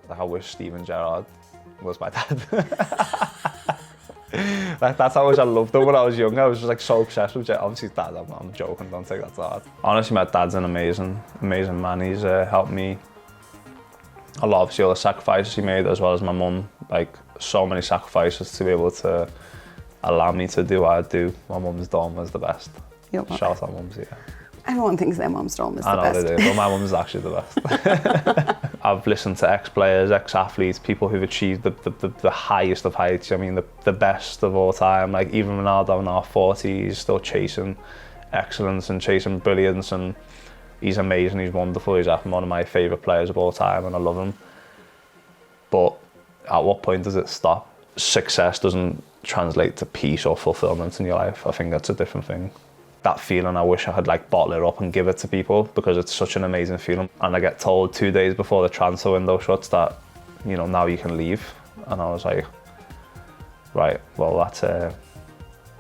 Like I wish Steven Gerrard was my dad. Like that's how much I loved him when I was young. I was just like so obsessed with Gerrard. Obviously dad, I'm joking, don't take that to heart. Honestly, my dad's an amazing man. He's helped me a lot, obviously all the sacrifices he made, as well as my mum. Like so many sacrifices to be able to allow me to do what I do. My mum's Dawn was the best. Shout out mums, yeah. Everyone thinks their mum's Dawn is the best. I know they do, but my mum's actually the best. I've listened to ex-players, ex-athletes, people who've achieved the highest of heights. I mean, the best of all time. Like even Ronaldo in our 40s, he's still chasing excellence and chasing brilliance, and he's amazing, he's wonderful, he's one of my favourite players of all time and I love him. But at what point does it stop? Success doesn't translate to peace or fulfilment in your life. I think that's a different thing. That feeling, I wish I could like bottle it up and give it to people because it's such an amazing feeling. And I get told 2 days before the transfer window shuts that, you know, now you can leave. And I was like, right, well that's, I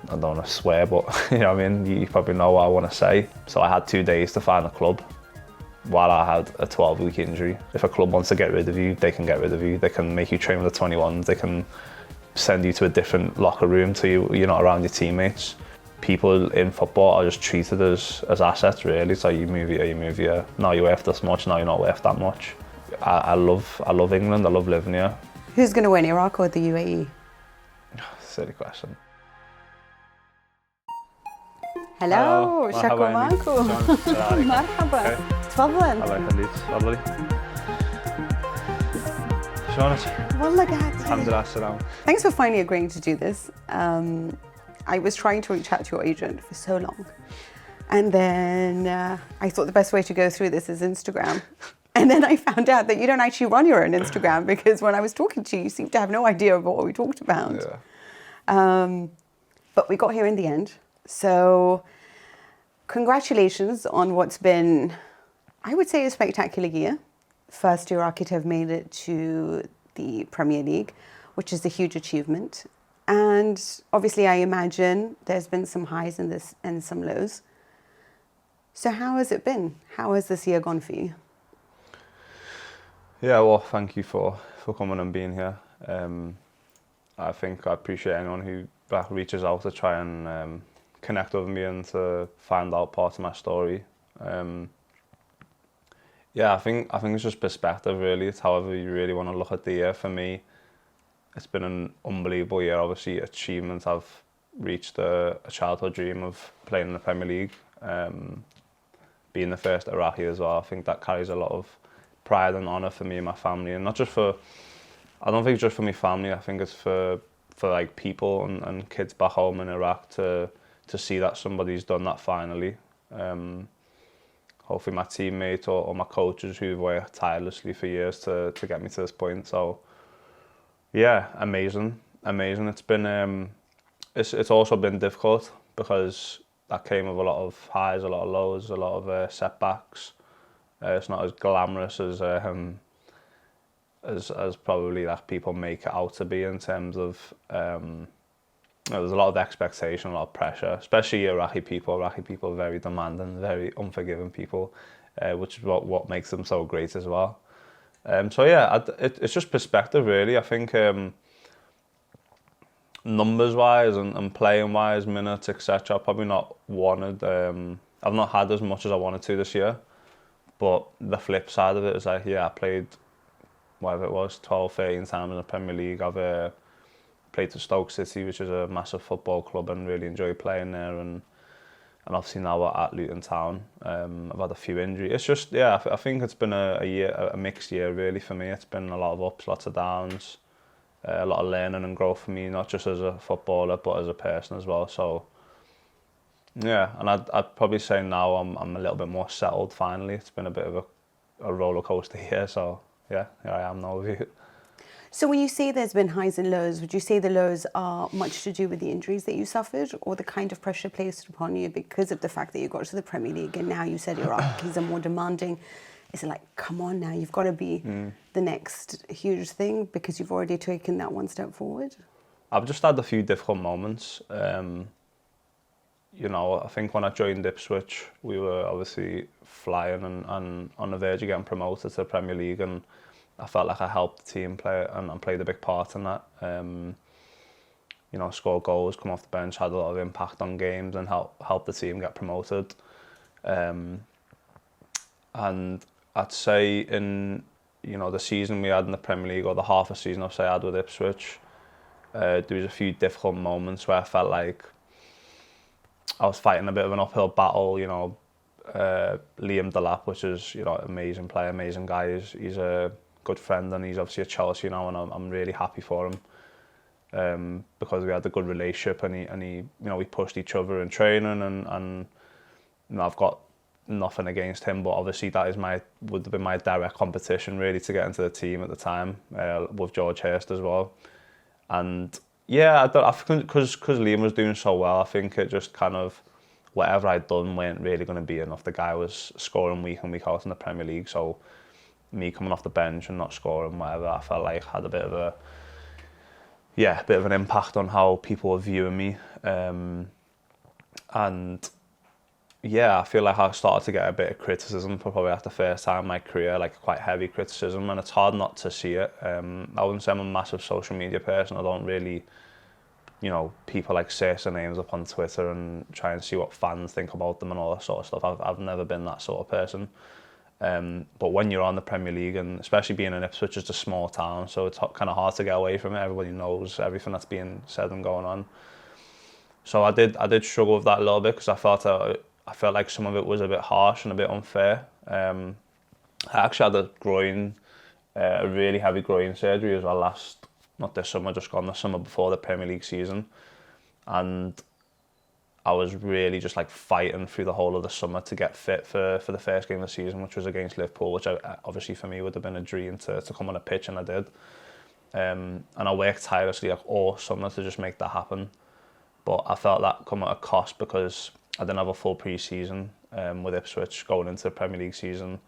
don't want to swear, but you know what I mean? You probably know what I want to say. So I had 2 days to find a club while I had a 12-week injury. If a club wants to get rid of you, they can get rid of you. They can make you train with the 21s. They can send you to a different locker room so you're not around your teammates. People in football are just treated as assets, really. So you move here. Now you're worth this much, now you're not worth that much. I love England, I love living here. Who's going to win, Iraq or the UAE? Silly question. Hello, شكرا معكم. مرحبا. تفضل. الله يخليك، تفضلي. شلونك؟ والله قاعد. الحمد لله السلامة. Thanks for finally agreeing to do this. I was trying to reach out to your agent for so long. And then I thought the best way to go through this is Instagram. And then I found out that you don't actually run your own Instagram because when I was talking to you, you seemed to have no idea of what we talked about. Yeah. But we got here in the end. So congratulations on what's been, I would say, a spectacular year. First Iraqi to have made it to the Premier League, which is a huge achievement. And obviously I imagine there's been some highs in this and some lows. So how has it been? How has this year gone for you? Yeah, well, thank you for coming and being here. I think I appreciate anyone who reaches out to try and connect with me and to find out parts of my story. Yeah, I think it's just perspective, really. It's however you really want to look at the year. For me, it's been an unbelievable year. Obviously, achievements. I've reached a childhood dream of playing in the Premier League, being the first Iraqi as well. I think that carries a lot of pride and honour for me and my family, and not just for. I don't think it's just for my family. I think it's for like people and kids back home in Iraq to see that somebody's done that finally. Hopefully, my teammates or my coaches who've worked tirelessly for years to get me to this point. So. Yeah, amazing. It's been, it's also been difficult because that came with a lot of highs, a lot of lows, a lot of setbacks. It's not as glamorous as probably that people make it out to be in terms of, there's a lot of expectation, a lot of pressure, especially Iraqi people. Iraqi people are very demanding, very unforgiving people, which is what makes them so great as well. So yeah, it's just perspective, really. I think numbers-wise and playing-wise, minutes, etc. Probably not wanted. I've not had as much as I wanted to this year. But the flip side of it is like, yeah, I played, whatever it was, 12, 13 times in the Premier League. I've played for Stoke City, which is a massive football club, and really enjoy playing there. And obviously now at Luton Town, I've had a few injuries. It's just, yeah, I think it's been a mixed year really for me. It's been a lot of ups, lots of downs, a lot of learning and growth for me, not just as a footballer, but as a person as well. So, yeah, and I'd probably say now I'm a little bit more settled finally. It's been a bit of a roller coaster year, so yeah, here I am now with you. So when you say there's been highs and lows, would you say the lows are much to do with the injuries that you suffered or the kind of pressure placed upon you because of the fact that you got to the Premier League and now you said Iraqis are more demanding? Is it like, come on now, you've got to be the next huge thing because you've already taken that one step forward? I've just had a few difficult moments. You know, I think when I joined Ipswich, we were obviously flying and on the verge of getting promoted to the Premier League, and I felt like I helped the team play and played a big part in that. You know, scored goals, come off the bench, had a lot of impact on games and helped the team get promoted. And I'd say in, you know, the season we had in the Premier League, or the half a season I'd say I had with Ipswich, there was a few difficult moments where I felt like I was fighting a bit of an uphill battle. You know, Liam Delap, which is, you know, amazing player, amazing guy. He's a good friend, and he's obviously at Chelsea now, and I'm really happy for him. Because we had a good relationship, and he you know, we pushed each other in training, and you know, I've got nothing against him, but obviously that would have been my direct competition really to get into the team at the time, with George Hurst as well. And yeah, I think because Liam was doing so well, I think it just kind of, whatever I'd done weren't really going to be enough. The guy was scoring week in, week out in the Premier League, so me coming off the bench and not scoring, whatever, I felt like had a bit of an impact on how people were viewing me. And yeah, I feel like I started to get a bit of criticism for probably the first time in my career, like quite heavy criticism, and it's hard not to see it. I wouldn't say I'm a massive social media person. I don't really, you know, people like search their names up on Twitter and try and see what fans think about them and all that sort of stuff. I've never been that sort of person. But when you're on the Premier League, and especially being in Ipswich, it's a small town, so it's kind of hard to get away from it. Everybody knows everything that's being said and going on. So I did struggle with that a little bit, because I felt like some of it was a bit harsh and a bit unfair. I actually had a really heavy groin surgery as well not this summer, just gone, the summer before the Premier League season. And I was really just like fighting through the whole of the summer to get fit for the first game of the season, which was against Liverpool, which obviously for me would have been a dream to come on a pitch, and I did. And I worked tirelessly like all summer to just make that happen. But I felt that come at a cost, because I didn't have a full pre-season with Ipswich going into the Premier League season.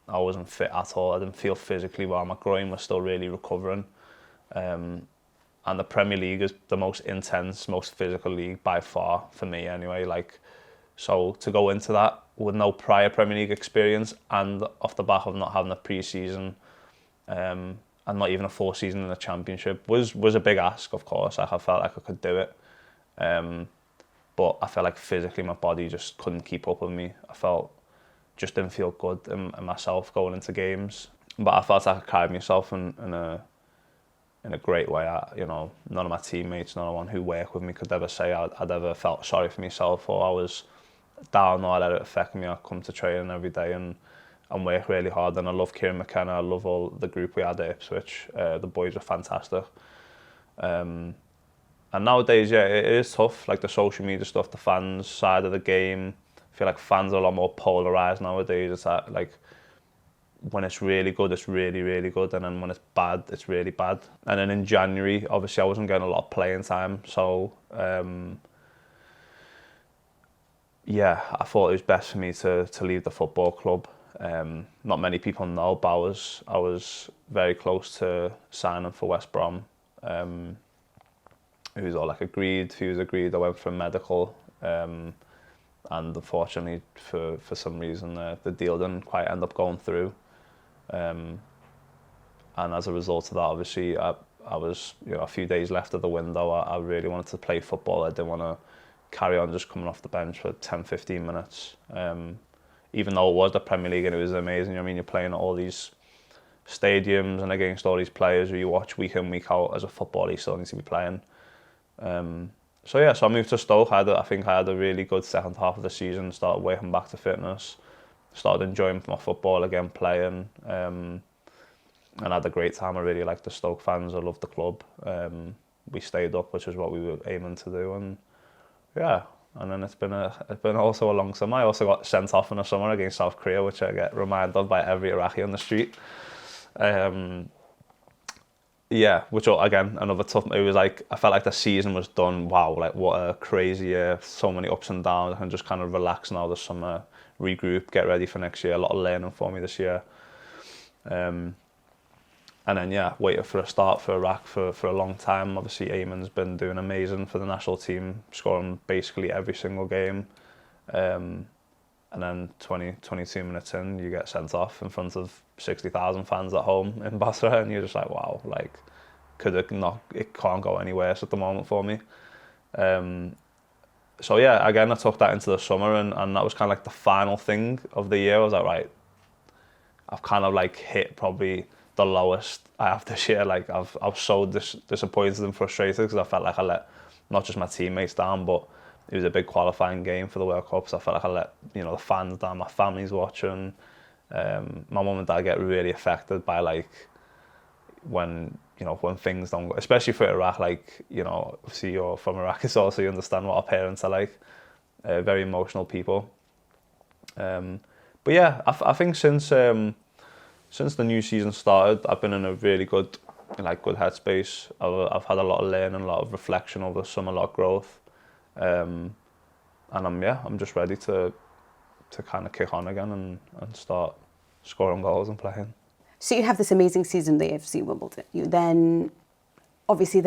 I wasn't fit at all. I didn't feel physically well. My groin was still really recovering. And the Premier League is the most intense, most physical league by far, for me anyway. Like, so to go into that with no prior Premier League experience, and off the back of not having a pre-season, and not even a full season in the Championship, was a big ask, of course. Like, I felt like I could do it. But I felt like physically my body just couldn't keep up with me. Just didn't feel good in myself going into games. But I felt like I carried myself in a great way. You know, none of my teammates, no one who worked with me could ever say I'd ever felt sorry for myself, or I was down, or I let it affect me. I come to training every day and work really hard. And I love Kieran McKenna. I love all the group we had at Ipswich. The boys are fantastic. And nowadays, yeah, it is tough, like the social media stuff, the fans side of the game. I feel like fans are a lot more polarised nowadays. It's like, when it's really good, it's really, really good. And then when it's bad, it's really bad. And then in January, obviously I wasn't getting a lot of playing time. So, yeah, I thought it was best for me to leave the football club. Not many people know, but I was very close to signing for West Brom. It was all like agreed. He was agreed. I went for a medical, and unfortunately, for some reason, the deal didn't quite end up going through. And as a result of that, obviously, I was, you know, a few days left of the window. I really wanted to play football. I didn't want to carry on just coming off the bench for 10, 15 minutes. Even though it was the Premier League and it was amazing. You know what I mean, you're playing at all these stadiums and against all these players who you watch week in, week out. As a footballer, you still need to be playing. So I moved to Stoke. I think I had a really good second half of the season, started working back to fitness, started enjoying my football again, playing, and had a great time. I really liked the Stoke fans. I loved the club. We stayed up, which is what we were aiming to do, and yeah. And then it's been also a long summer. I also got sent off in the summer against South Korea, which I get reminded of by every Iraqi on the street. Yeah, which again, another tough. It was like, I felt like the season was done. Wow, like what a crazy year. So many ups and downs. I can just kind of relax now this summer, regroup, get ready for next year. A lot of learning for me this year. And then, yeah, waited for a start for Iraq for a long time. Obviously, Ayman's been doing amazing for the national team, scoring basically every single game. and then 22 minutes in, you get sent off in front of 60,000 fans at home in Basra, and you're just like, wow, like, it can't go any worse at the moment for me. So yeah, again, I took that into the summer, and that was kind of like the final thing of the year. I was like, right, I've kind of like hit probably the lowest I have this year. Like I was so disappointed and frustrated because I felt like I let not just my teammates down, but it was a big qualifying game for the World Cup. So I felt like I let the fans down. My family's watching. My mum and dad get really affected by like when things don't go, especially for Iraq. Like obviously you're from Iraq, so you understand what our parents are like. Very emotional people. But yeah, I think since the new season started, I've been in a really good headspace. I've had a lot of learning, a lot of reflection over the summer, a lot of growth, and I'm just ready to kind of kick on again and start scoring goals and playing. So you have this amazing season, the AFC Wimbledon. You then, obviously,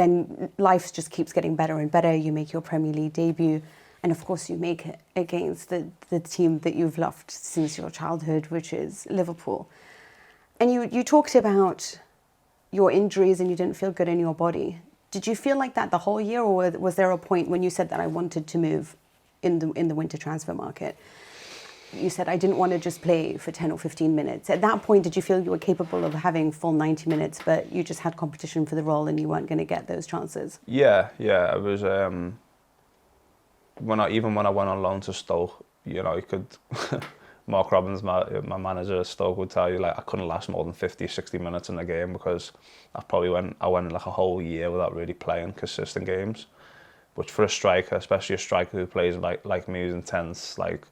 life just keeps getting better and better. You make your Premier League debut. And of course, you make it against the team that you've loved since your childhood, which is Liverpool. And you talked about your injuries and you didn't feel good in your body. Did you feel like that the whole year, or was there a point when you said that I wanted to move in the winter transfer market? You said I didn't want to just play for 10 or 15 minutes. At that point, did you feel you were capable of having full 90 minutes, but you just had competition for the role and you weren't going to get those chances? Yeah, it was... when I went on loan to Stoke, you could, Mark Robbins, my manager at Stoke, would tell you like I couldn't last more than 50, 60 minutes in a game because I went like a whole year without really playing consistent games, which for a striker, especially a striker who plays like me, who's intense, like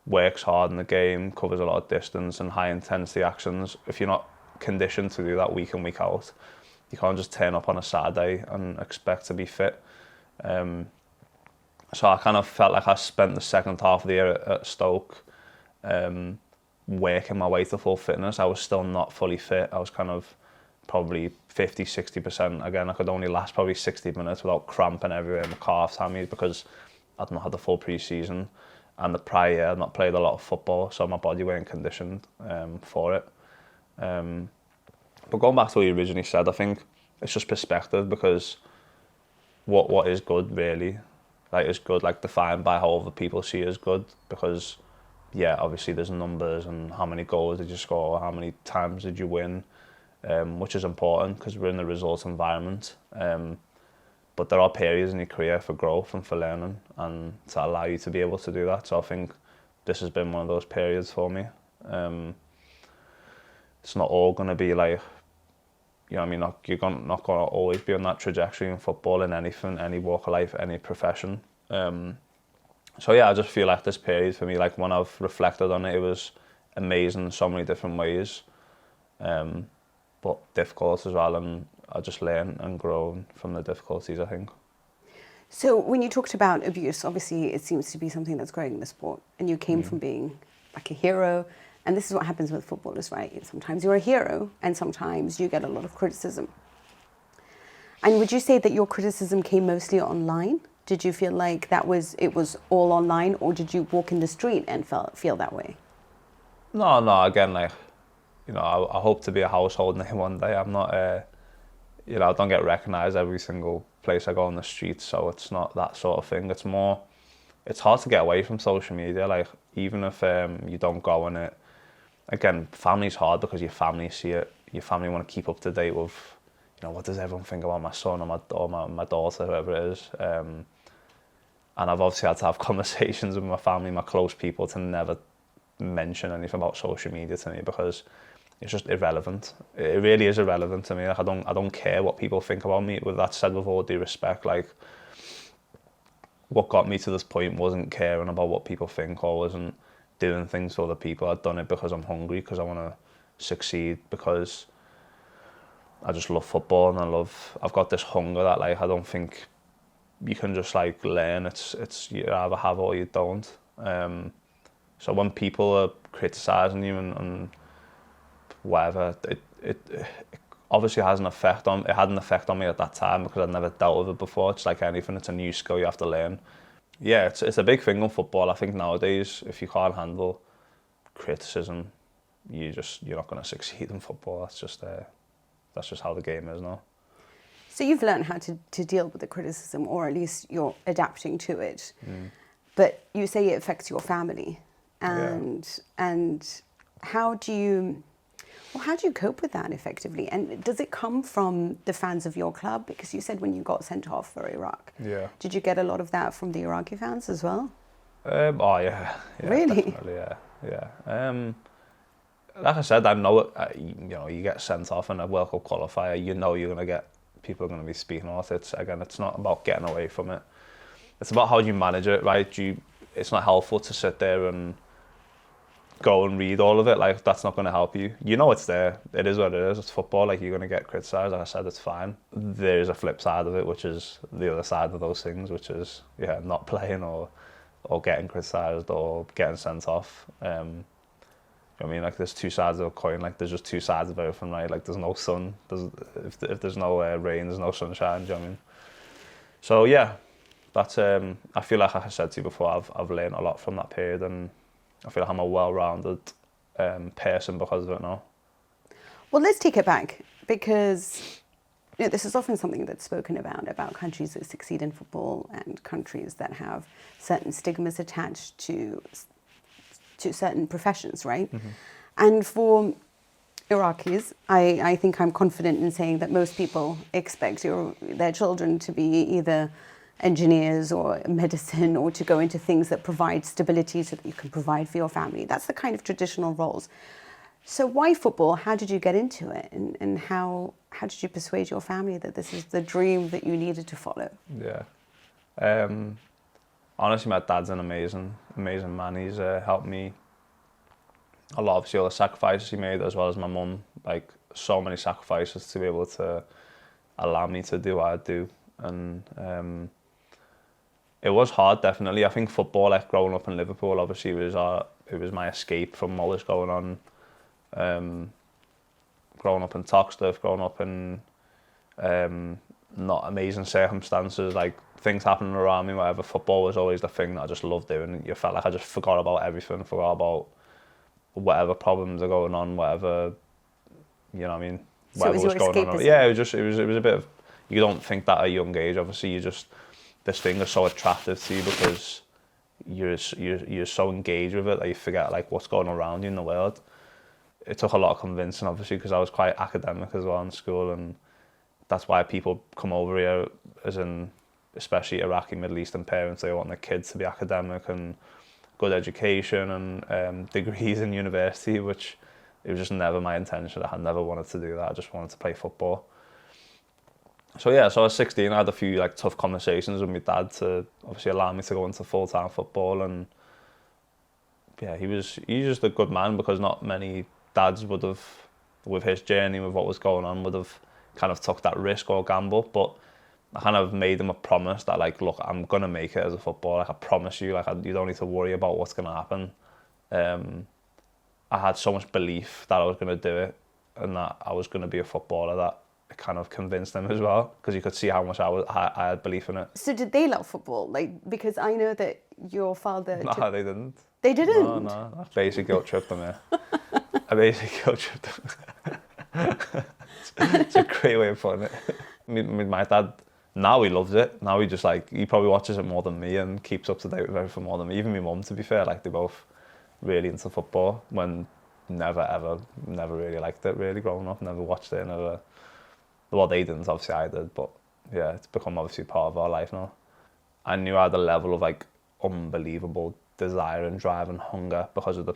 works hard in the game, covers a lot of distance and high intensity actions. If you're not conditioned to do that week in, week out, you can't just turn up on a Saturday and expect to be fit. So I kind of felt like I spent the second half of the year at Stoke working my way to full fitness. I was still not fully fit. I was kind of probably 50, 60%. Again, I could only last probably 60 minutes without cramping everywhere in my calves, hammies, because I'd not had the full pre-season. And the prior year, I'd not played a lot of football, so my body weren't conditioned for it. But going back to what you originally said, I think it's just perspective, because what is good really? Like is good, like defined by how other people see as good, because yeah, obviously there's numbers and how many goals did you score, how many times did you win, which is important because we're in the results environment. But there are periods in your career for growth and for learning and to allow you to be able to do that. So I think this has been one of those periods for me. It's not all going to be like, you're not going to always be on that trajectory in football, in anything, any walk of life, any profession. So yeah, I just feel like this period for me, like when I've reflected on it, it was amazing in so many different ways, but difficult as well, and I just learn and grow from the difficulties, I think. So when you talked about abuse, obviously it seems to be something that's growing in the sport, and you came from being like a hero. And this is what happens with footballers, right? Sometimes you're a hero and sometimes you get a lot of criticism. And would you say that your criticism came mostly online? Did you feel like it was all online, or did you walk in the street and feel that way? No, again, like, I hope to be a household name one day. I'm not, I don't get recognised every single place I go on the street, so it's not that sort of thing. It's hard to get away from social media, like, even if you don't go on it. Again, family's hard because your family see it. Your family want to keep up to date with, what does everyone think about my son or my daughter, whoever it is. And I've obviously had to have conversations with my family, my close people, to never mention anything about social media to me, because it's just irrelevant. It really is irrelevant to me. Like, I don't care what people think about me. With that said, with all due respect, like, what got me to this point wasn't caring about what people think, or wasn't doing things for other people. I'd done it because I'm hungry, because I want to succeed, because I just love football, and I've got this hunger that, like, I don't think you can just like learn. It's you either have it or you don't. So when people are criticising you and whatever, it obviously has an effect on. It had an effect on me at that time because I'd never dealt with it before. It's like anything; it's a new skill you have to learn. yeah, it's a big thing in football. I think nowadays, if you can't handle criticism, you're not going to succeed in football. That's just how the game is now. So you've learned how to deal with the criticism, or at least you're adapting to it. But you say it affects your family, and how do you cope with that effectively? And does it come from the fans of your club? Because you said when you got sent off for Iraq, did you get a lot of that from the Iraqi fans as well? Oh yeah, really? Definitely, yeah. Like I said, I know it. You get sent off in a World Cup qualifier. You know you're gonna get people are gonna be speaking about it. It's not about getting away from it. It's about how you manage it, right? It's not helpful to sit there and go and read all of it. Like, that's not going to help you. You know it's there. It is what it is. It's football. Like, you're going to get criticised. Like I said, it's fine. There's a flip side of it, which is the other side of those things, which is, not playing or getting criticised or getting sent off. I mean, like, there's two sides of a coin. Like, there's just two sides of everything, right? Like, there's no sun. If there's no rain, there's no sunshine. Do you know what I mean? So, yeah, that's, I feel like I said to you before, I've learned a lot from that period, and I feel like I'm a well-rounded person because of it now. Well, let's take it back, because this is often something that's spoken about countries that succeed in football and countries that have certain stigmas attached to certain professions, right? Mm-hmm. And for Iraqis, I think I'm confident in saying that most people expect their children to be either engineers or medicine, or to go into things that provide stability so that you can provide for your family. That's the kind of traditional roles. So why football? How did you get into it? And how did you persuade your family that this is the dream that you needed to follow? Yeah. Honestly, my dad's an amazing man. He's helped me a lot. Obviously, all the sacrifices he made, as well as my mum. Like, so many sacrifices to be able to allow me to do what I do. And it was hard, definitely. I think football, like growing up in Liverpool, obviously it was my escape from what was going on. Growing up in Toxteth, growing up in not amazing circumstances, like things happening around me, whatever. Football was always the thing that I just loved doing. You felt like I just forgot about everything, forgot about whatever problems are going on, whatever, you know what I mean? Whatever so it was your going on. Yeah, it was a bit of, you don't think that at a young age, obviously. This thing is so attractive to you because you're so engaged with it that you forget like what's going on around you in the world. It took a lot of convincing, obviously, because I was quite academic as well in school, and that's why people come over here, as in especially Iraqi Middle Eastern parents. They want their kids to be academic and good education and degrees in university, which it was just never my intention. I had never wanted to do that. I just wanted to play football. So I was 16. I had a few like tough conversations with my dad to obviously allow me to go into full-time football, and yeah, he's just a good man, because not many dads would have, with his journey, with what was going on, would have kind of took that risk or gamble. But I kind of made him a promise that, like, look, I'm gonna make it as a footballer. Like, I promise you, like, you don't need to worry about what's gonna happen. I had so much belief that I was gonna do it and that I was gonna be a footballer that it kind of convinced them as well, because you could see how much I had belief in it. So did they love football? Like, because I know that your father... No, they didn't. They didn't? No. I basically guilt tripped them, yeah. I basically guilt tripped them. It's a great way of putting it. My dad, now he loves it. Now he just like, he probably watches it more than me and keeps up to date with everything more than me. Even my mum, to be fair, like, they both really into football, when never really liked it, really, growing up. Never watched it, never... Well, they didn't, obviously I did, but yeah, it's become obviously part of our life now. I knew I had a level of like unbelievable desire and drive and hunger because of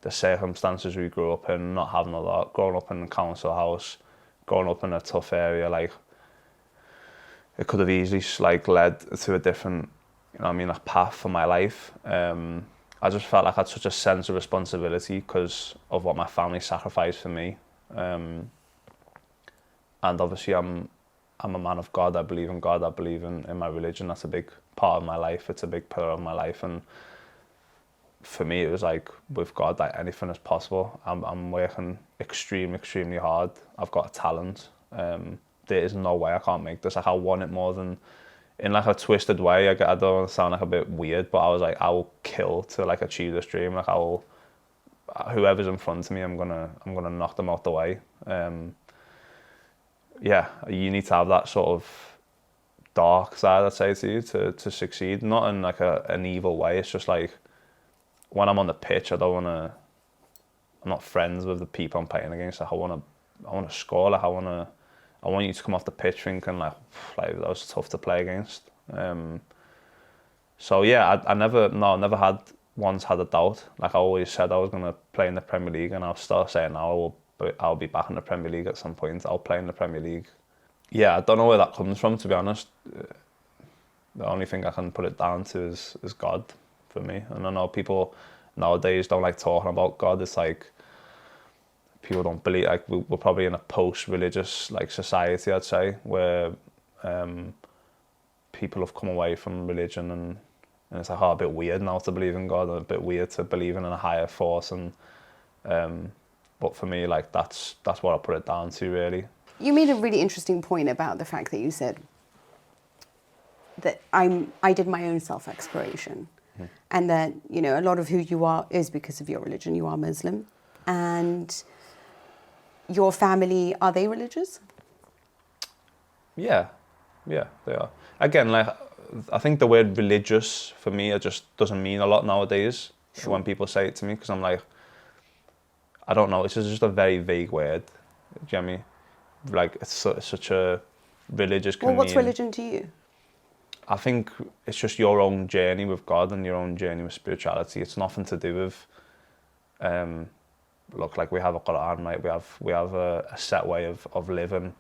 the circumstances we grew up in, not having a lot, growing up in a council house, growing up in a tough area. Like, it could have easily like led to a different, you know what I mean, like, path for my life. I just felt like I had such a sense of responsibility because of what my family sacrificed for me. And obviously I'm a man of God. I believe in God. I believe in my religion. That's a big part of my life. It's a big pillar of my life. And for me, it was like, with God, like, anything is possible. I'm working extremely hard. I've got a talent. There is no way I can't make this. Like, I want it more than in like a twisted way. I don't want to sound like a bit weird, but I was like, I will kill to like achieve this dream. Like I will, whoever's in front of me, I'm gonna knock them out the way. Yeah, you need to have that sort of dark side, I'd say, to you to succeed. Not in like an evil way. It's just like when I'm on the pitch, I'm not friends with the people I'm playing against. Like I want to score. Like I want you to come off the pitch thinking like that was tough to play against. So yeah, I never once had a doubt. Like I always said I was gonna play in the Premier League, and I'll start saying now I'll be back in the Premier League at some point. I'll play in the Premier League. Yeah, I don't know where that comes from, to be honest. The only thing I can put it down to is God for me. And I know people nowadays don't like talking about God. It's like people don't believe, like we're probably in a post-religious like society, I'd say, where people have come away from religion, and it's like a bit weird now to believe in God, and a bit weird to believe in a higher force. And but for me, like that's what I put it down to, really. You made a really interesting point about the fact that you said that I did my own self-exploration, and that, you know, a lot of who you are is because of your religion. You are Muslim, and your family, are they religious? Yeah, they are. Again, like I think the word religious for me, it just doesn't mean a lot nowadays. Sure. When people say it to me, because I'm like, I don't know. It's just a very vague word. Do you know what I mean? Like it's such a religious. Well, what's religion to you? I think it's just your own journey with God and your own journey with spirituality. It's nothing to do with, look, like we have a Quran, right? We have a set way of living,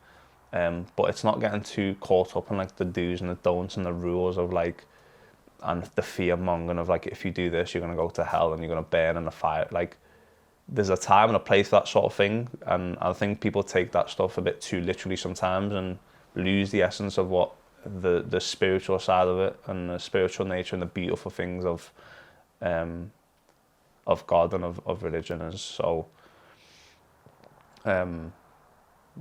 but it's not getting too caught up in like the do's and the don'ts and the rules of like, and the fear mongering of like, if you do this, you're gonna go to hell and you're gonna burn in the fire. Like, there's a time and a place for that sort of thing, and I think people take that stuff a bit too literally sometimes and lose the essence of what the spiritual side of it and the spiritual nature and the beautiful things of God and of religion is. So yeah,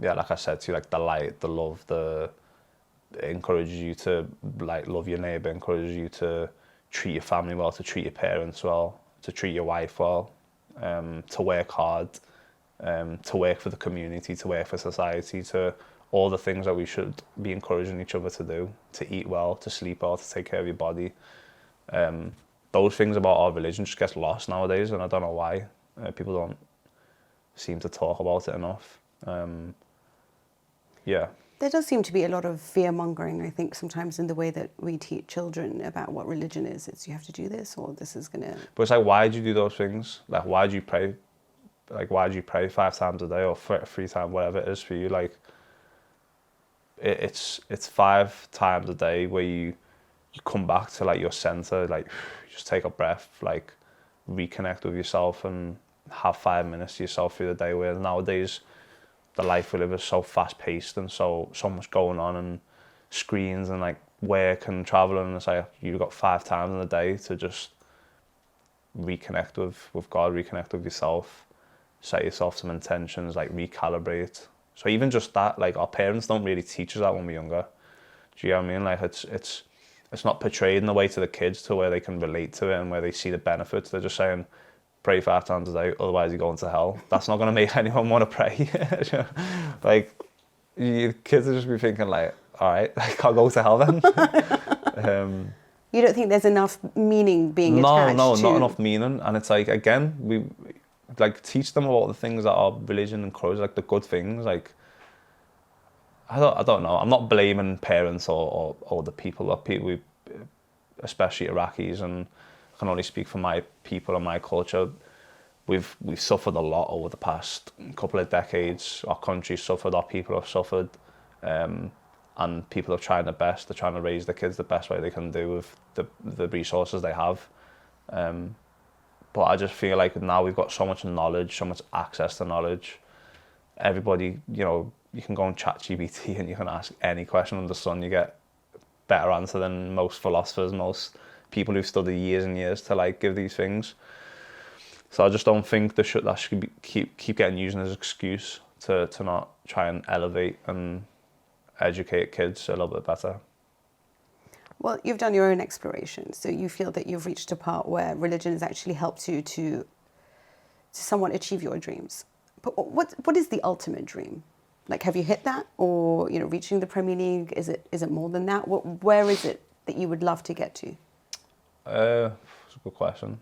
like I said to you, like the light, the love, it encourages you to like love your neighbour, encourages you to treat your family well, to treat your parents well, to treat your wife well, to work hard, to work for the community, to work for society, to all the things that we should be encouraging each other to do, to eat well, to sleep well, to take care of your body. Those things about our religion just gets lost nowadays, and I don't know why. People don't seem to talk about it enough. Yeah. There does seem to be a lot of fear-mongering, I think, sometimes in the way that we teach children about what religion is. It's you have to do this, or this is going to... But it's like, why do you do those things? Like, why do you pray? Like, why do you pray 5 times a day or 3 times, whatever it is for you? Like, it's 5 times a day where you come back to, like, your centre, like, just take a breath, like, reconnect with yourself and have 5 minutes to yourself through the day, where nowadays the life we live is so fast-paced and so much going on, and screens and like work and travel, and it's like you've got 5 times in a day to just reconnect with God, reconnect with yourself, set yourself some intentions, like recalibrate. So even just that, like our parents don't really teach us that when we're younger. Do you know what I mean? Like it's not portrayed in a way to the kids to where they can relate to it and where they see the benefits. They're just saying, pray 5 times a day, otherwise you're going to hell. That's not going to make anyone want to pray. Like, you kids will just be thinking like, all right, like, I'll go to hell then. You don't think there's enough meaning being attached No, to... not enough meaning. And it's like, again, we like teach them about the things that our religion encourages, like the good things. Like, I don't know. I'm not blaming parents or the people, especially Iraqis, and I can only speak for my people and my culture. We've suffered a lot over the past couple of decades. Our country's suffered, our people have suffered, and people are trying their best. They're trying to raise their kids the best way they can do with the resources they have. But I just feel like now we've got so much knowledge, so much access to knowledge. Everybody, you know, you can go on ChatGPT and you can ask any question under the sun. You get a better answer than most philosophers, most people who've studied years and years to like give these things. So I just don't think that should be, keep getting used as an excuse to not try and elevate and educate kids a little bit better. Well, you've done your own exploration, so you feel that you've reached a part where religion has actually helped you to somewhat achieve your dreams. But what is the ultimate dream? Like, have you hit that, or reaching the Premier League? Is it more than that? Where is it that you would love to get to? That's a good question.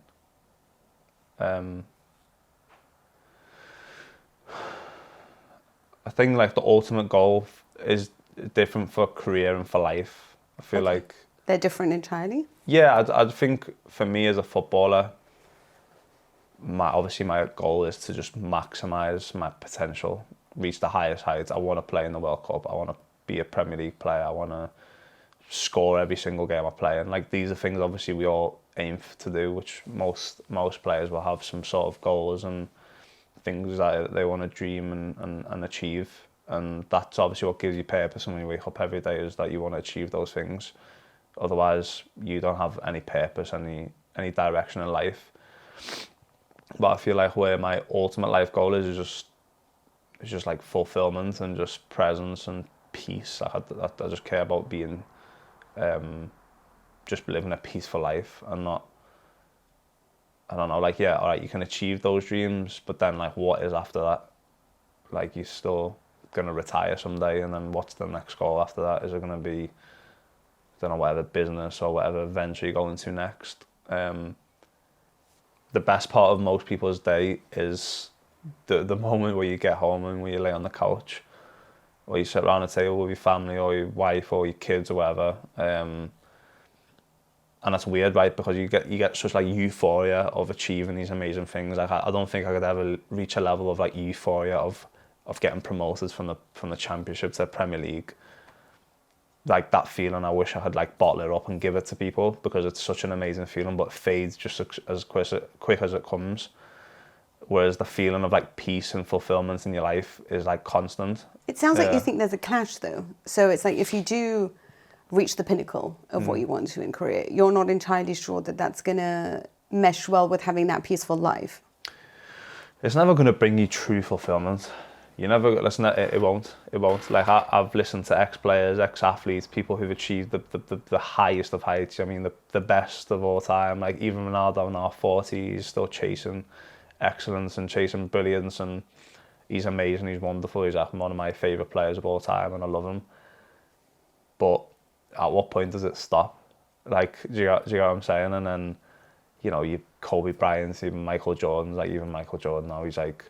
I think like the ultimate goal is different for career and for life. I feel like they're different entirely. Yeah, I think for me as a footballer, obviously my goal is to just maximise my potential, reach the highest heights. I want to play in the World Cup. I want to be a Premier League player. I want to score every single game I play. And like these are things obviously we all aim to do, which most players will have some sort of goals and things that they want to dream and achieve. And that's obviously what gives you purpose. And when you wake up every day is that you want to achieve those things. Otherwise, you don't have any purpose, any direction in life. But I feel like where my ultimate life goal is just like fulfillment and just presence and peace. I just care about being, just living a peaceful life and not, I don't know, like, yeah, all right, you can achieve those dreams, but then like what is after that? Like you're still going to retire someday, and then what's the next goal after that? Is it going to be, I don't know, whatever business or whatever venture you go into next? The best part of most people's day is the moment where you get home and where you lay on the couch, or you sit around a table with your family or your wife or your kids or whatever. And that's weird, right? Because you get such like euphoria of achieving these amazing things. Like I don't think I could ever reach a level of like euphoria of getting promoted from the Championship to the Premier League. Like that feeling, I wish I could like bottle it up and give it to people, because it's such an amazing feeling, but it fades just as quick as it comes. Whereas the feeling of like peace and fulfillment in your life is like constant. It sounds like you think there's a clash though. So it's like if you do reach the pinnacle of what you want to in career, you're not entirely sure that that's going to mesh well with having that peaceful life. It's never going to bring you true fulfillment. You never listen. It won't. Like I've listened to ex-players, ex-athletes, people who've achieved the highest of heights. I mean, the best of all time. Like even Ronaldo in our 40s, still chasing excellence and chasing brilliance, and he's amazing. He's wonderful. He's one of my favourite players of all time, and I love him. But at what point does it stop? Like, do you get what I'm saying? And then, you Kobe Bryant, even Michael Jordan. Like even Michael Jordan now, he's like,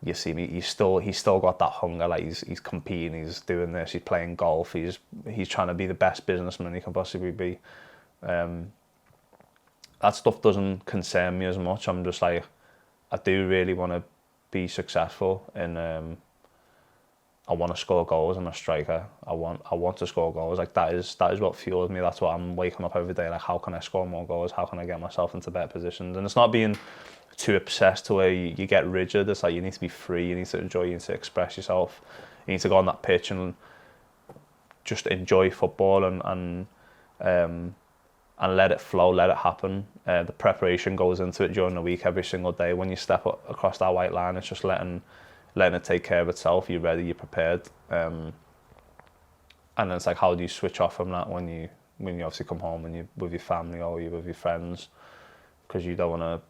you see me, he's still got that hunger. Like he's competing, he's doing this, he's playing golf, he's trying to be the best businessman he can possibly be. That stuff doesn't concern me as much. I'm just like, I do really want to be successful, and I want to score goals. I'm a striker. I want to score goals. Like that is what fuels me. That's what I'm waking up every day. Like, how can I score more goals? How can I get myself into better positions? And it's not being too obsessed to where you get rigid. It's like you need to be free. You need to enjoy. You need to express yourself. You need to go on that pitch and just enjoy football and let it flow, let it happen. The preparation goes into it during the week, every single day. When you step across that white line, it's just letting it take care of itself. You're ready, you're prepared. And then it's like, how do you switch off from that when you obviously come home and you're with your family or you're with your friends? Because you don't want to,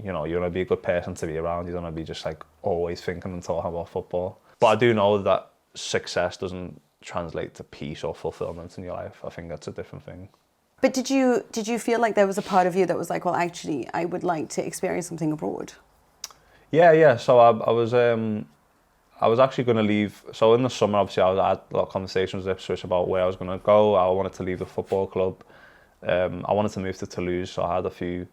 you want to be a good person to be around. You don't want to be just like always thinking and talking about football. But I do know that success doesn't translate to peace or fulfillment in your life. I think that's a different thing. But did you feel like there was a part of you that was like, well, actually, I would like to experience something abroad? Yeah. So I was actually going to leave. So in the summer, obviously, I had a lot of conversations with Ipswich about where I was going to go. I wanted to leave the football club. I wanted to move to Toulouse. So I had a few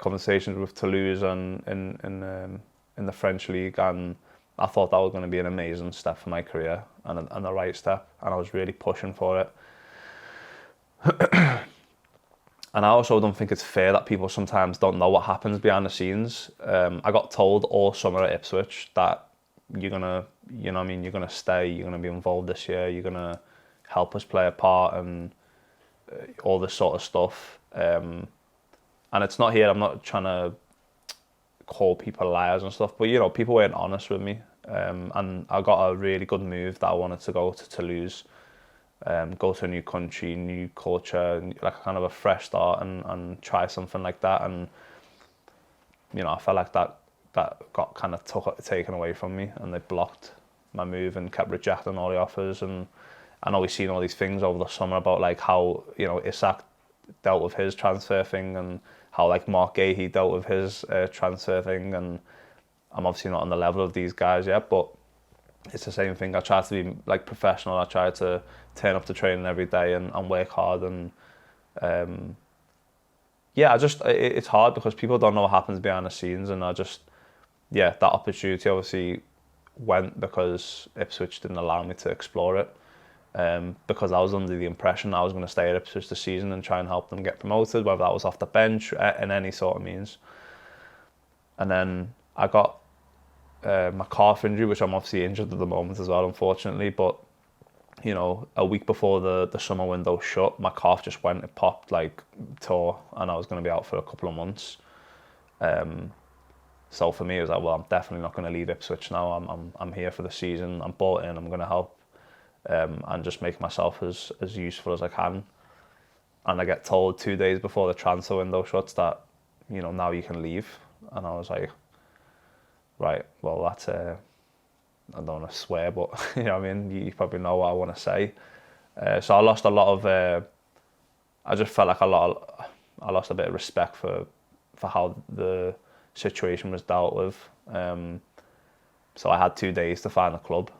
conversations with Toulouse and in the French league, and I thought that was going to be an amazing step for my career and the right step. And I was really pushing for it. And I also don't think it's fair that people sometimes don't know what happens behind the scenes. I got told all summer at Ipswich that you're gonna stay, you're gonna be involved this year, you're gonna help us play a part and all this sort of stuff. And it's not here, I'm not trying to call people liars and stuff, but people weren't honest with me. And I got a really good move that I wanted to go to Toulouse. go to a new country, new culture, like kind of a fresh start, and try something like that. And I felt like that got kind of taken away from me, and they blocked my move and kept rejecting all the offers. And I know we've seen all these things over the summer about like how Isak dealt with his transfer thing, and how like Mark Gahey dealt with his transfer thing. And I'm obviously not on the level of these guys yet, but it's the same thing. I try to be like professional. I try to turn up to training every day and work hard. And it's hard because people don't know what happens behind the scenes. And that opportunity obviously went because Ipswich didn't allow me to explore it. Because I was under the impression I was going to stay at Ipswich this season and try and help them get promoted, whether that was off the bench in any sort of means. And then I got my calf injury, which I'm obviously injured at the moment as well, unfortunately. But a week before the summer window shut, my calf just went, it popped, like tore, and I was going to be out for a couple of months. So for me, it was like, well, I'm definitely not going to leave Ipswich now. I'm here for the season. I'm bought in. I'm going to help. And just make myself as useful as I can. And I get told 2 days before the transfer window shuts that, now you can leave. And I was like, right, well, that's, I don't want to swear, but, you know what I mean? You probably know what I want to say. So I lost a lot of, I just felt like I lost a bit of respect for how the situation was dealt with. So I had 2 days to find a club,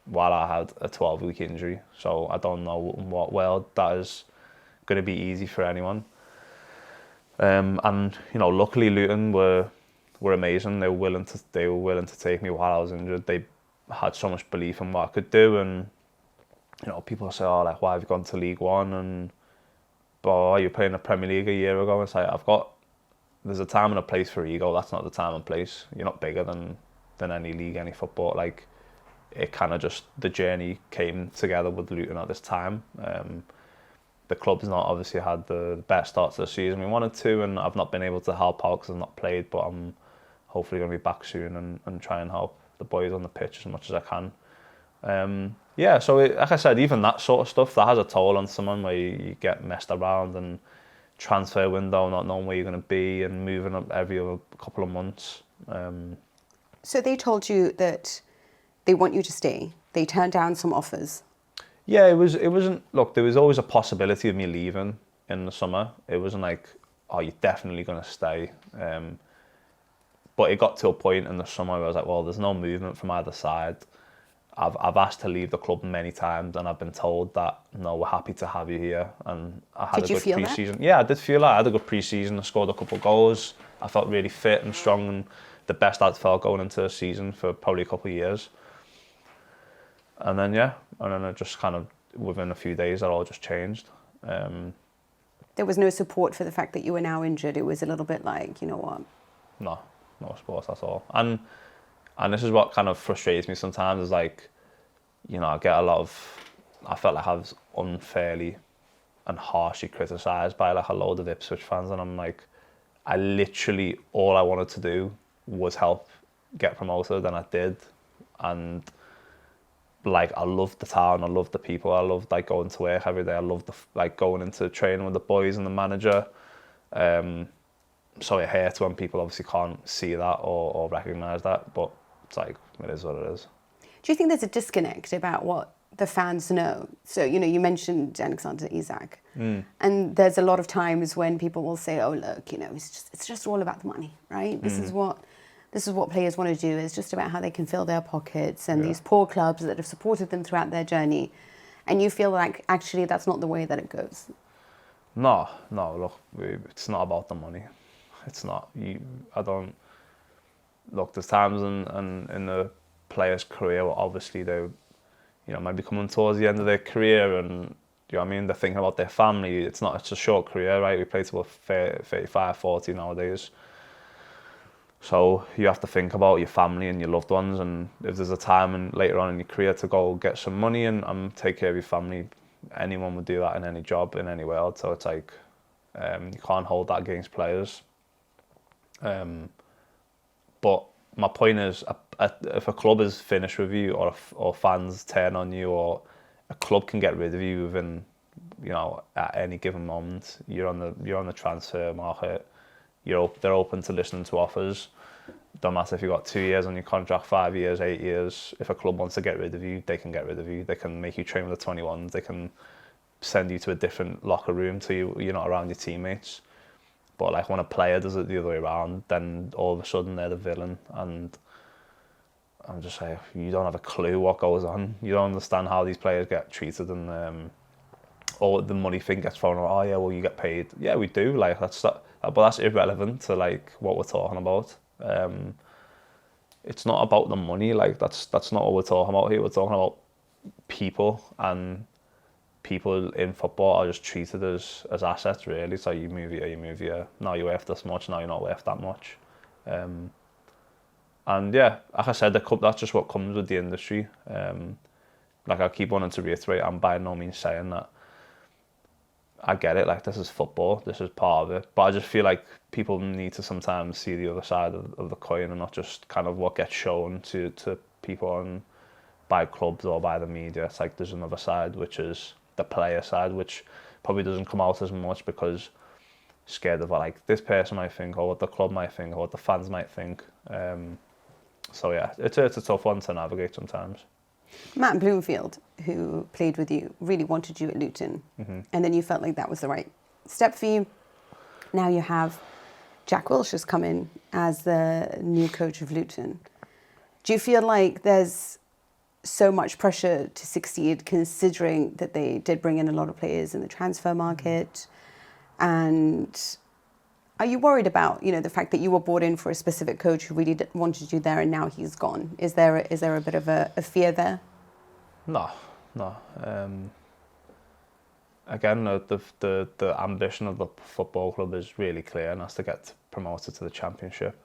while I had a 12-week injury. So I don't know in what world that is going to be easy for anyone. And luckily Luton were amazing. They were willing to take me while I was injured. They had so much belief in what I could do. And people say, oh, like, why have you gone to League One? But you were playing the Premier League a year ago. It's like, there's a time and a place for ego. That's not the time and place. You're not bigger than any league, any football. Like, it kind of just, the journey came together with Luton at this time. The club's not obviously had the best start to the season we wanted to, and I've not been able to help out because I've not played, but I'm hopefully going to be back soon and try and help the boys on the pitch as much as I can. So like I said, even that sort of stuff, that has a toll on someone, where you get messed around, and transfer window, not knowing where you're going to be, and moving up every other couple of months. So they told you that they want you to stay. They turned down some offers. Yeah, it wasn't. Look, there was always a possibility of me leaving in the summer. It wasn't like, oh, you're definitely going to stay. But it got to a point in the summer where I was like, well, there's no movement from either side. I've asked to leave the club many times, and I've been told that, no, we're happy to have you here. And I had Did a you good feel pre-season. that? Yeah, I did feel that. I had a good pre-season. I scored a couple of goals. I felt really fit and strong, and the best I'd felt going into a season for probably a couple of years. And then it just kind of, within a few days, that all just changed. There was no support for the fact that you were now injured. It was a little bit like, you know what? No support at all. And this is what kind of frustrates me sometimes, is like, I felt like I was unfairly and harshly criticised by like a load of Ipswich fans, and I'm like, all I wanted to do was help get promoted, and I did. And like, I loved the town, I loved the people, I loved like going to work every day, I loved going into training with the boys and the manager. So it hurts when people obviously can't see that or recognise that, but it's like, it is what it is. Do you think there's a disconnect about what the fans know? So, you mentioned Alexander Isak, and there's a lot of times when people will say, oh, look, it's just all about the money, right? This is what players want to do. It's just about how they can fill their pockets, and these poor clubs that have supported them throughout their journey. And you feel like, actually, that's not the way that it goes. No, look, it's not about the money. It's not. Look, there's times in the player's career where obviously they, might be coming towards the end of their career, and, you know what I mean, they're thinking about their family. It's a short career, right? We play till 35, 40 nowadays. So you have to think about your family and your loved ones, and if there's a time later on in your career to go get some money and take care of your family, anyone would do that in any job, in any world. So it's like, you can't hold that against players. But my point is, if a club is finished with you, or fans turn on you, or a club can get rid of you within, you know, at any given moment. You're on the transfer market. They're open to listening to offers. Don't matter if you've got 2 years on your contract, 5 years, 8 years. If a club wants to get rid of you, they can get rid of you. They can make you train with the 21s. They can send you to a different locker room so you're not around your teammates. But like when a player does it the other way around, then all of a sudden they're the villain. And I'm just saying, you don't have a clue what goes on. You don't understand how these players get treated, and all the money thing gets thrown out. Oh yeah, well you get paid. Yeah, we do. Like but that's irrelevant to like what we're talking about. It's not about the money. Like that's not what we're talking about here. We're talking about people, and people in football are just treated as assets, really. So you move here. Now you're worth this much. Now you're not worth that much. And yeah, like I said, that's just what comes with the industry. Like I keep wanting to reiterate, I'm by no means saying that I get it, like this is football, this is part of it. But I just feel like people need to sometimes see the other side of the coin, and not just kind of what gets shown to people by clubs or by the media. It's like there's another side, which is the player side, which probably doesn't come out as much because scared of what like this person might think, or what the club might think, or what the fans might think. So yeah, it's a tough one to navigate sometimes. Matt Bloomfield, who played with you, really wanted you at Luton, and then you felt like that was the right step for you. Now you have Jack Wilsh has come in as the new coach of Luton. Do you feel like there's so much pressure to succeed, considering that they did bring in a lot of players in the transfer market? And are you worried about, you know, the fact that you were brought in for a specific coach who really wanted you there, and now he's gone? Is there a bit of a fear there? No. Again, the ambition of the football club is really clear, and that's to get promoted to the Championship.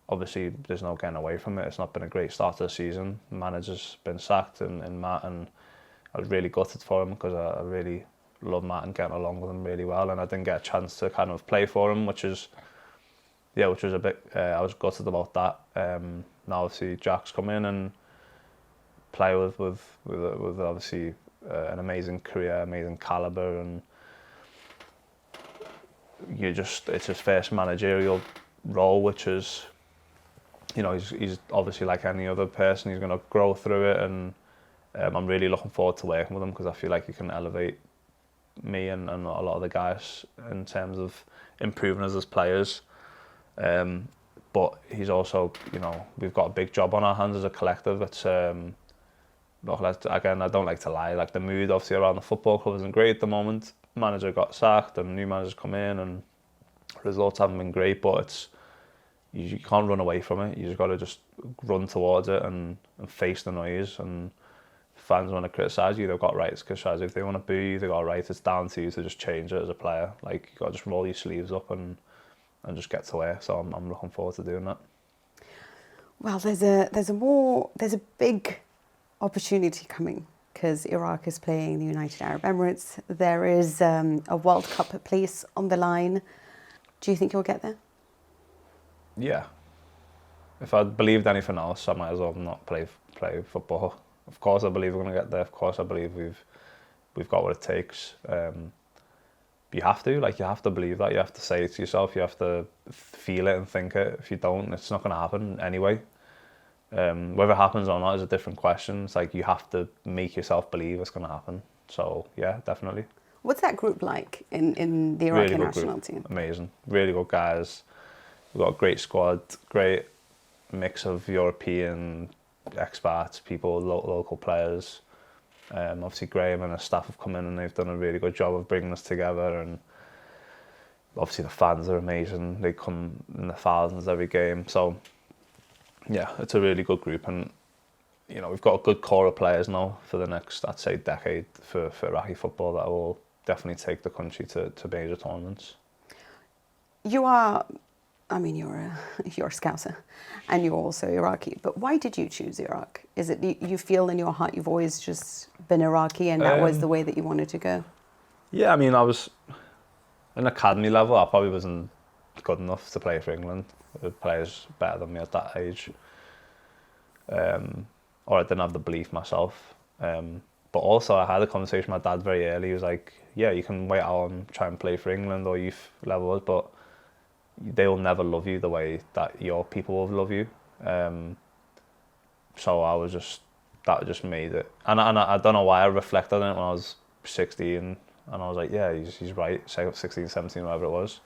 Obviously, there's no getting away from it. It's not been a great start to the season. The manager's been sacked in Matt, and I was really gutted for him because I really love Matt and getting along with him really well, and I didn't get a chance to kind of play for him, which was a bit. I was gutted about that. Now obviously Jack's come in and play with obviously an amazing career, amazing caliber, and it's his first managerial role, which is, you know, he's obviously like any other person. He's going to grow through it, and I'm really looking forward to working with him because I feel like he can elevate me and a lot of the guys in terms of improving us as players. But he's also, you know, we've got a big job on our hands as a collective. It's again, I don't like to lie. Like the mood obviously around the football club isn't great at the moment. Manager got sacked and new managers come in, and results haven't been great. But you can't run away from it. You just got to just run towards it and face the noise. And fans want to criticise you, they've got rights to criticise you. If they want to boo you, they've got rights. It's down to you to just change it as a player. Like you got to just roll your sleeves up and just get to work. So I'm looking forward to doing that. Well, there's a big opportunity coming because Iraq is playing the United Arab Emirates. There is a World Cup place on the line. Do you think you'll get there? Yeah. If I believed anything else, I might as well not play football. Of course, I believe we're going to get there. Of course, I believe we've got what it takes. You have to believe that. You have to say it to yourself. You have to feel it and think it. If you don't, it's not going to happen anyway. Whether it happens or not is a different question. It's like you have to make yourself believe it's going to happen. So yeah, definitely. What's that group like in the Iraqi national team? Amazing, really good guys. We've got a great squad, great mix of European expats, people, local players. Obviously Graham and his staff have come in and they've done a really good job of bringing us together, and obviously the fans are amazing. They come in the thousands every game. So yeah, it's a really good group, and you know, we've got a good core of players now for the next, I'd say, decade for Iraqi football that will definitely take the country to major tournaments. You're a Scouser, and you're also Iraqi. But why did you choose Iraq? Is it you feel in your heart you've always just been Iraqi, and that was the way that you wanted to go? Yeah, I mean, I was an academy level. I probably wasn't good enough to play for England. The players better than me at that age, or I didn't have the belief myself. But also I had a conversation with my dad very early. He was like, yeah, you can wait out and try and play for England or youth levels, but they will never love you the way that your people will love you. So I was just, that just made it. And I don't know why I reflected on it when I was 16, and I was like, yeah, he's right, 16, 17, whatever it was.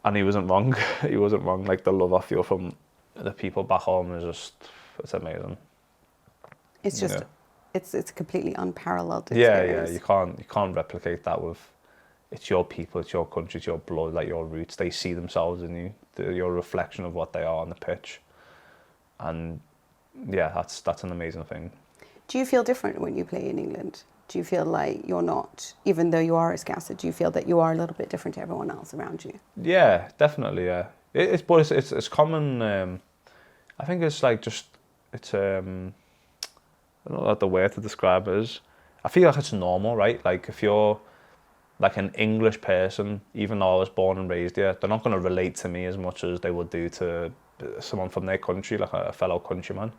And he wasn't wrong. He wasn't wrong. Like, the love I feel from the people back home is just, it's amazing. It's just, yeah. it's completely unparalleled Yeah, experience. you can't replicate that with, it's your people, it's your country, it's your blood, like your roots. They see themselves in you. You're a reflection of what they are on the pitch. And yeah, that's an amazing thing. Do you feel different when you play in England? Do you feel like you're not, even though you are a Scouser, do you feel that you are a little bit different to everyone else around you? Yeah, definitely. Yeah, it's common. I think it's like just it's I don't know what the word to describe it is. I feel like it's normal, right? Like if you're like an English person, even though I was born and raised here, they're not going to relate to me as much as they would do to someone from their country, like a fellow countryman.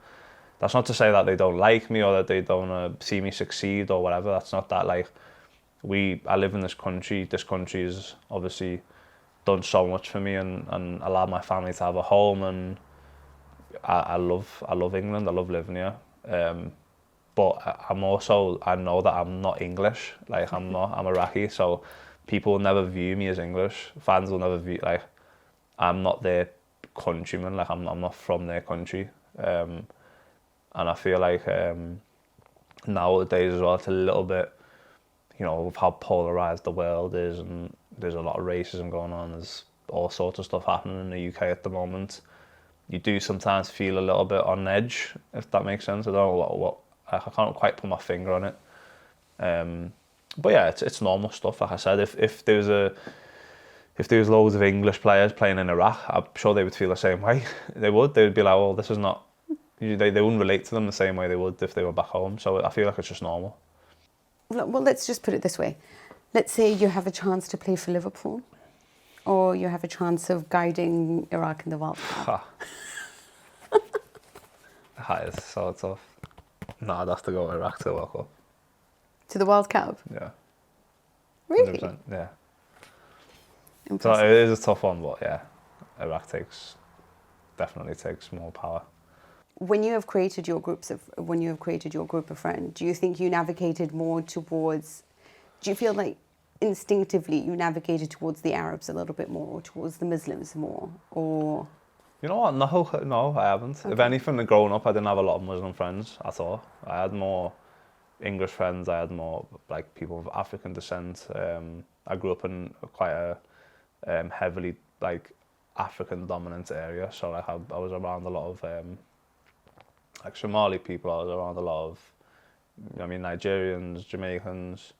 That's not to say that they don't like me or that they don't see me succeed or whatever. That's not that. Like, I live in this country. This country has obviously done so much for me and allowed my family to have a home. And I love England. I love living here. But I know that I'm not English. Like, I'm Iraqi. So people will never view me as English. Fans will never view, like, I'm not their countryman. Like, I'm not from their country. And I feel like nowadays as well, it's a little bit, you know, with how polarised the world is, and there's a lot of racism going on. There's all sorts of stuff happening in the UK at the moment. You do sometimes feel a little bit on edge, if that makes sense. I don't know what I can't quite put my finger on it. But yeah, it's normal stuff. Like I said, if there was loads of English players playing in Iraq, I'm sure they would feel the same way. They would be like, well, this is not. They wouldn't relate to them the same way they would if they were back home. So I feel like it's just normal. Well, let's just put it this way. Let's say you have a chance to play for Liverpool, or you have a chance of guiding Iraq in the World Cup. That is so tough. No, I'd have to go Iraq to the World Cup. To the World Cup? Yeah. Really? 100%, yeah. Impressive. So it is a tough one, but yeah, Iraq definitely takes more power. When you have created your group of friends, do you think you navigated more towards? Do you feel like instinctively you navigated towards the Arabs a little bit more, or towards the Muslims more, or? You know what? No, I haven't. Okay. If anything, growing up, I didn't have a lot of Muslim friends at all. I had more English friends. I had more like people of African descent. I grew up in quite a heavily like African dominant area, so like I was around a lot of like Somali people. I was around a lot of, Nigerians, Jamaicans.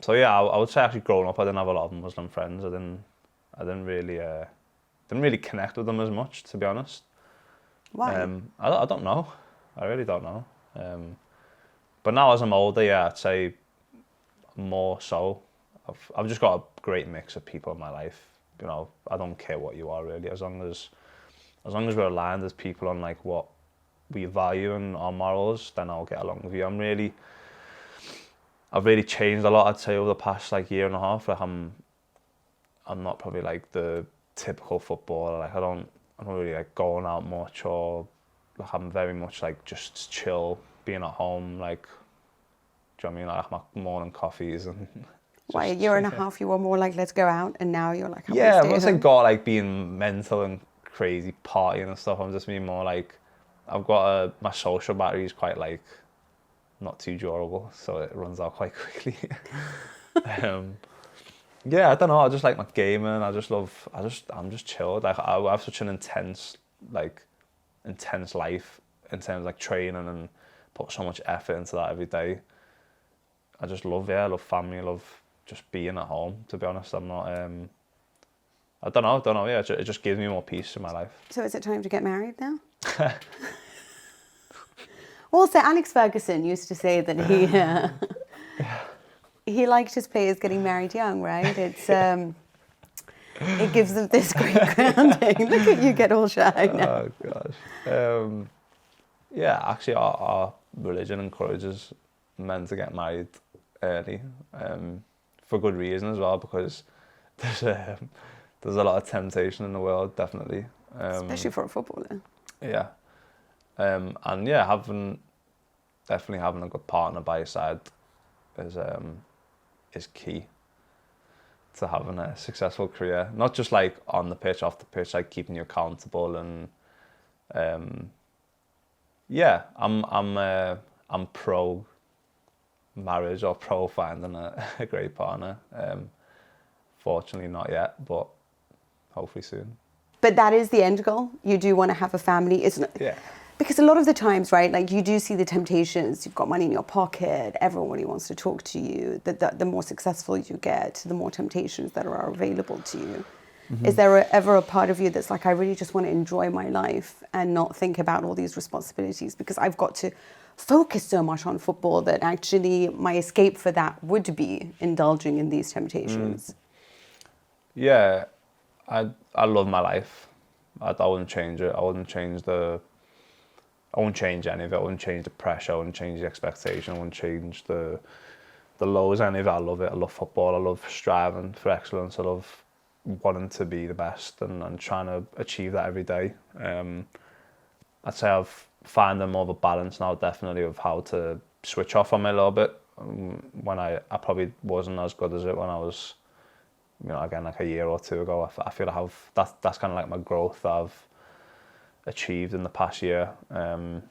So yeah, I would say actually growing up, I didn't have a lot of Muslim friends. I didn't really connect with them as much, to be honest. Why? I don't know. I really don't know. But now as I'm older, yeah, I'd say more so. I've just got a great mix of people in my life. You know, I don't care what you are really, as long as we're aligned as people on like what we value and our morals, then I'll get along with you. I've really changed a lot, I'd say, over the past like year and a half. Like I'm not probably like the typical footballer. Like I don't really like going out much, or like I'm very much like just chill, being at home. Like, do you know what I mean? Like my morning coffees and. Why, a year and a half you were more like, let's go out, and now you're like, yeah, I'm not saying got like being mental and crazy partying and stuff. I'm just being more like, I've got my social battery is quite like not too durable, so it runs out quite quickly. Yeah, I don't know. I just like my gaming. I'm just chilled. Like I have such an intense life in terms of like training, and put so much effort into that every day. I love family. I love just being at home. To be honest, I'm not. I don't know. Yeah, it just gives me more peace in my life. So is it time to get married now? Also, Alex Ferguson used to say that he liked his players getting married young, right? It's it gives them this great grounding. Look at you get all shy now. Oh gosh. Yeah, actually, religion encourages men to get married early, for good reason as well, because there's a lot of temptation in the world, definitely. Especially for a footballer. Yeah. And yeah, definitely having a good partner by your side is key to having a successful career. Not just like on the pitch, off the pitch, like keeping you accountable. And yeah, I'm pro marriage or pro finding a great partner. Fortunately not yet, but hopefully soon. But that is the end goal. You do want to have a family, isn't it? Yeah. Because a lot of the times, right, like you do see the temptations, you've got money in your pocket, everybody wants to talk to you, the more successful you get, the more temptations that are available to you. Mm-hmm. Is there ever a part of you that's like, I really just want to enjoy my life and not think about all these responsibilities because I've got to focus so much on football that actually my escape for that would be indulging in these temptations? Yeah, I love my life. I wouldn't change it. I wouldn't change any of it. I wouldn't change the pressure. I wouldn't change the expectation. I wouldn't change the lows, any of it. I love it. I love football. I love striving for excellence. I love wanting to be the best and trying to achieve that every day. I'd say I've found more of a balance now, definitely, of how to switch off on me a little bit. When I probably wasn't as good as it when I was, again, like a year or two ago. I feel like that's kind of like my growth that I've achieved in the past year. And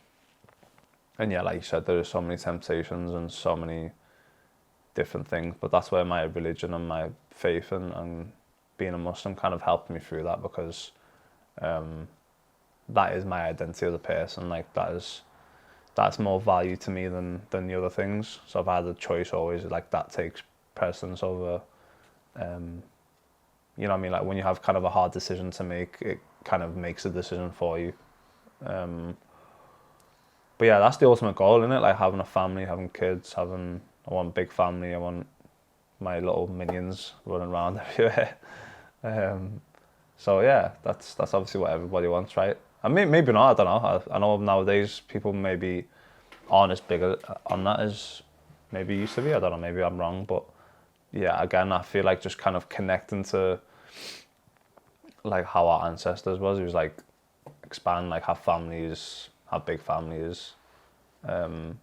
yeah, like you said, there are so many temptations and so many different things, but that's where my religion and my faith and being a Muslim kind of helped me through that, because that is my identity as a person. Like that's more value to me than the other things. So I've had a choice always, like that takes precedence over, you know what I mean? Like when you have kind of a hard decision to make, it kind of makes a decision for you. But yeah, that's the ultimate goal, isn't it? Like having a family, having kids, I want a big family. I want my little minions running around everywhere. So yeah, that's obviously what everybody wants, right? I mean, maybe not, I don't know. I know nowadays people maybe aren't as big on that as maybe used to be. I don't know, maybe I'm wrong, but yeah, again, I feel like just kind of connecting to like how our ancestors was. It was like expand, like have families, have big families. And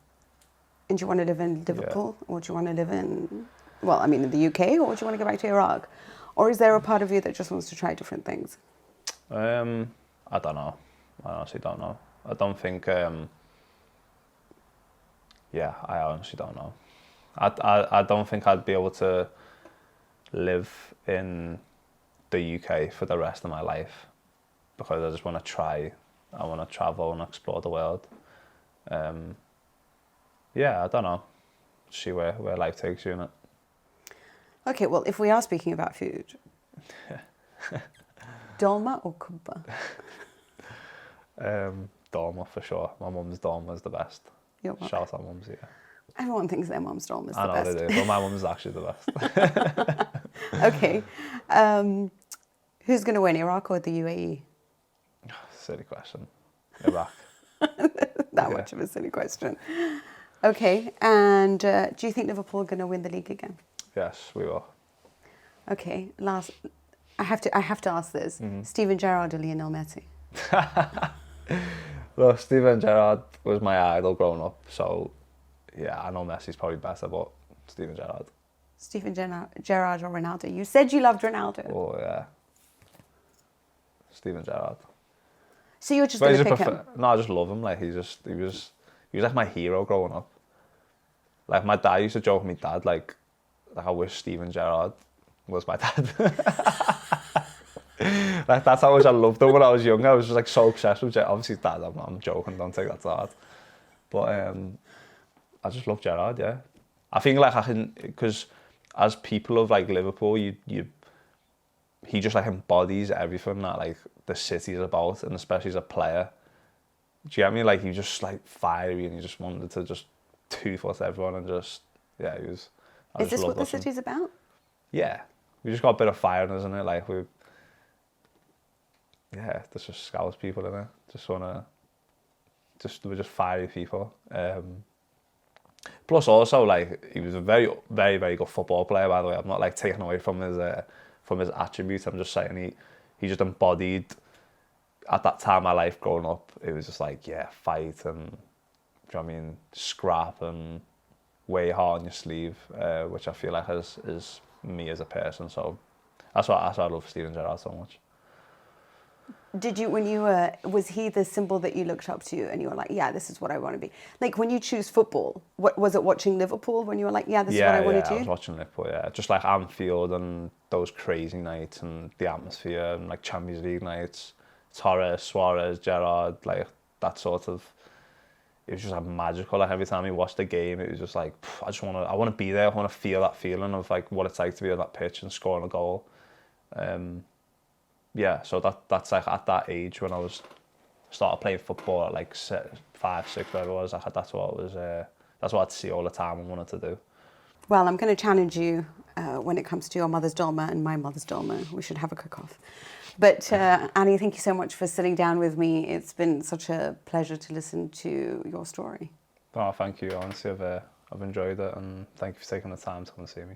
do you want to live in Liverpool, or do you want to live in the UK, or do you want to go back to Iraq? Or is there a part of you that just wants to try different things? I don't know. I honestly don't know. I don't think, I honestly don't know. I don't think I'd be able to live in the UK for the rest of my life, because I just want to try. I want to travel and explore the world. I don't know. See where life takes you in it. Okay, well, if we are speaking about food, dolma or kubba? Dolma for sure. My mum's dolma is the best. Your mum? Shout out mums, yeah. Everyone thinks their mum's dolma is the best. I know they do, but my mum's actually the best. Okay. Who's going to win, Iraq or the UAE? Silly question. Iraq. Much of a silly question. Okay, and do you think Liverpool are going to win the league again? Yes, we will. Okay, I have to ask this. Mm-hmm. Steven Gerrard or Lionel Messi? Look, Steven Gerrard was my idol growing up, so yeah, I know Messi's probably better, but Steven Gerrard. Steven Gerrard or Ronaldo? You said you loved Ronaldo. Oh yeah. Steven Gerrard. So you're just going to pick him? No, I just love him. Like he was like my hero growing up. Like my dad used to joke with my dad, like I wish Steven Gerrard was my dad. Like that's how much I loved him when I was younger. I was just like so obsessed with Gerrard. Obviously, Dad, I'm joking. Don't take that to heart. But I just love Gerrard. Yeah, I think like because as people of like Liverpool, he just like embodies everything that like the city is about, and especially as a player. Do you get me? Like he just like fiery, and he just wanted to just two-foot everyone, and just he was. Is this what the city's about? Yeah, we just got a bit of fire in us, isn't it? Like there's just Scouse people in it. Just want to they were just fiery people. Plus also, like, he was a very, very, very good football player, by the way. I'm not like taking away from his attributes. I'm just saying he just embodied, at that time of my life growing up, it was just like, yeah, fight and, do you know what I mean, scrap and way hard on your sleeve, which I feel like is me as a person. So that's why I love Steven Gerrard so much. Did you, was he the symbol that you looked up to and you were like, yeah, this is what I want to be? Like, when you choose football, what was it, watching Liverpool when you were like, yeah, this is what I want to do? Yeah, I was watching Liverpool, yeah. Just like Anfield and those crazy nights and the atmosphere and like Champions League nights. Torres, Suarez, Gerrard, like that sort of, it was just like magical. Like every time you watched the game, it was just like, I want to be there. I want to feel that feeling of like what it's like to be on that pitch and scoring a goal. Yeah, so that's like at that age when I started playing football at like 5, 6, whatever it was. That's what I'd see all the time and wanted to do. Well, I'm going to challenge you when it comes to your mother's dolma and my mother's dolma. We should have a cook-off. But Annie, thank you so much for sitting down with me. It's been such a pleasure to listen to your story. Oh, thank you. Honestly, I've enjoyed it, and thank you for taking the time to come and see me.